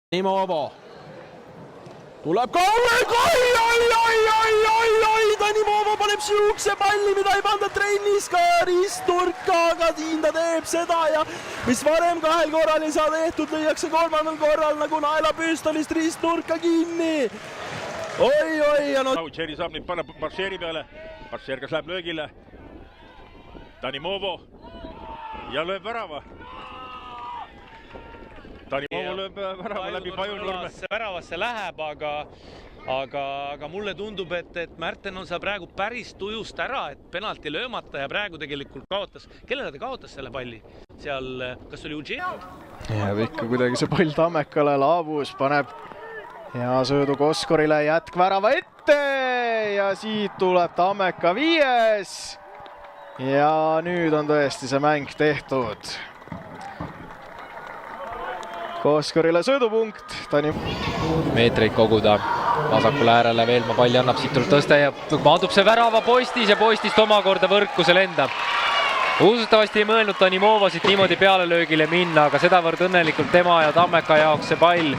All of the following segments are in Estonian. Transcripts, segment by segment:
Tanimovo tuleb oi, Tanimovo paneb siukse palli, mida ei panda trennis ka ristnurka, aga siin ta teeb seda ja mis varem 2 korral ei saa tehtud, lüüakse 3. korral nagu naelapüstolist ristnurka kinni. Oi, ja no... Tšeri saab nüüd panna Baršeri peale, Baršer kas läheb löögile, Tanimovo ja lööb värava. Tanimovo lööb värava läbi Pajunurme. Väravasse läheb, aga mulle tundub, et Märten on seal praegu päris tujust ära, et penalti löömata ja praegu tegelikult kaotas. Kellele ta kaotas selle palli? Seal, kas oli Uji? Jääb ikka kuidagi see pall Tammekale, Laabus paneb hea söödu Koskorile, jätk värava ette ja siit tuleb Tammeka 5. Ja nüüd on tõesti see mäng tehtud. Koskorile söödupunkt, meetreid koguda vasakule äärele, Veelma palli annab, siit tuleb tõste ja maandub see värava postis ja postist omakorda võrku see lendab. Usutavasti ei mõelnud Tanimovo siit niimoodi pealelöögile minna, aga sedavõrd õnnelikult tema ja Tammeka jaoks see pall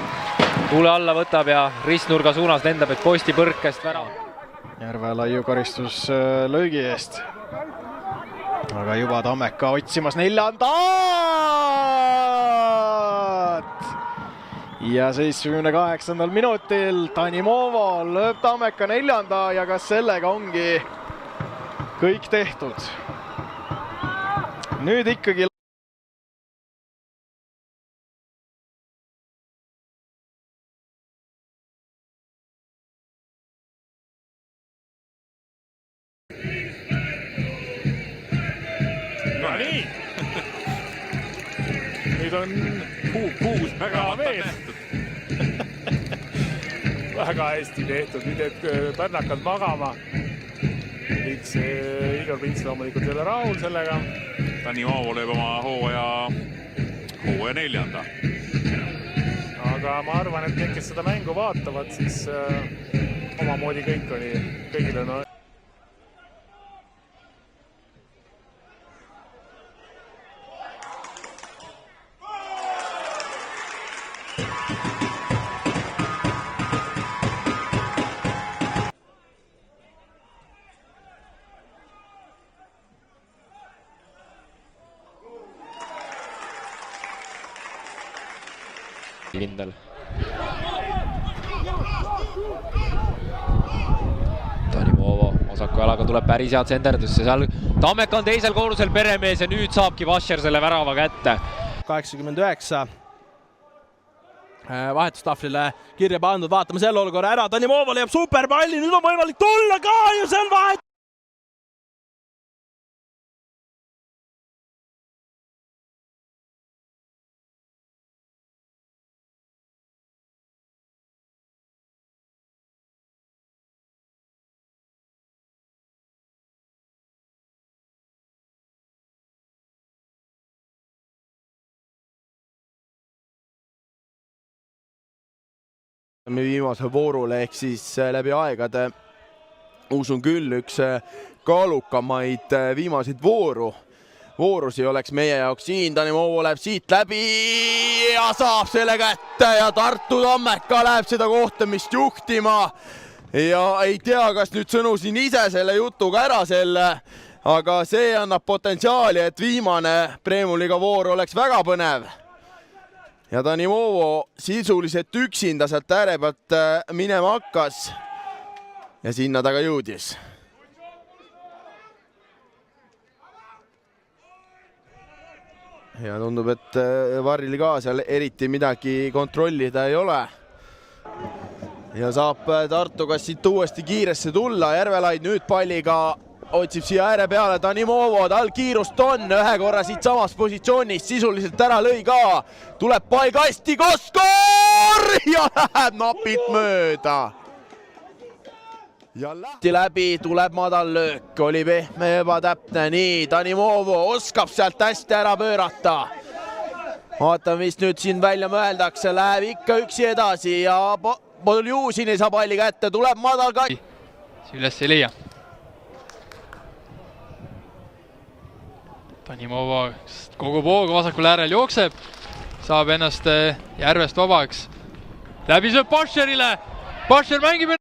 tuule alla võtab ja ristnurga suunas lendab, et posti põrkest värava. Järvelaiu karistus löögi eest. Aga juba Tammeka otsimas 4. Ja 78. minutil Tanimovo lööb Tammeka 4. ja kas sellega ongi kõik tehtud? Nüüd ikkagi No nii! Nüüd on puus väga mees. Väga hästi tehtud, nüüd et pärnakad magama. Igor Pints loomulikult ei ole rahul sellega. Tanimovo lööb oma hooaja 4. Aga ma arvan, et need, kes seda mängu vaatavad, siis omamoodi kõigil on... kindel. Tanimovo vasaku jalaga tuleb päris head senderdusse, seal Tammeka on teisel korrusel peremees ja nüüd saabki Vasher selle värava kätte. 89 vahetustahvlile kirja pandud, vaatame selle olukorra ära, Tanimovo leiab superpalli, nüüd on võimalik tulla ka ja see on vahet! Viimase voorule ehk siis läbi aegade usun küll üks kaalukamaid viimaseid voorusi oleks meie jaoks siin. Tanimovo läheb siit läbi ja saab selle kätte ja Tartu Tammeka läheb seda kohtumist juhtima ja ei tea, kas nüüd sõnusin ise selle jutuga ära selle, aga see annab potentsiaali, et viimane Premium-liiga voor oleks väga põnev. Ja Tanimovo sisuliselt üksinda sealt ääre pealt minema hakkas ja sinna ta ka jõudis. Ja tundub, et Varril ka seal eriti midagi kontrollida ei ole. Ja saab Tartu kas siit uuesti kiiresse tulla, Järvelaid nüüd palliga otsib siia ääre peale Tanimovo, tal kiirust on, ühe korra siit samast positsioonist sisuliselt ära lõi ka, tuleb pall kasti, Koskor ja läheb napilt mööda. Ja läbi tuleb madal löök, oli pehme ja ebatäpne, nii Tanimovo oskab sealt hästi ära pöörata. Vaatame, mis nüüd siin välja mõeldakse, läheb ikka üksi edasi ja Poljusin ei saa palli kätte, tuleb madal ka... Üles ei leia. Tanimovo kogu pooga vasakul äärel jookseb, saab ennast Järvest vabaks. läbi sööb Bascherile. Bascher mängib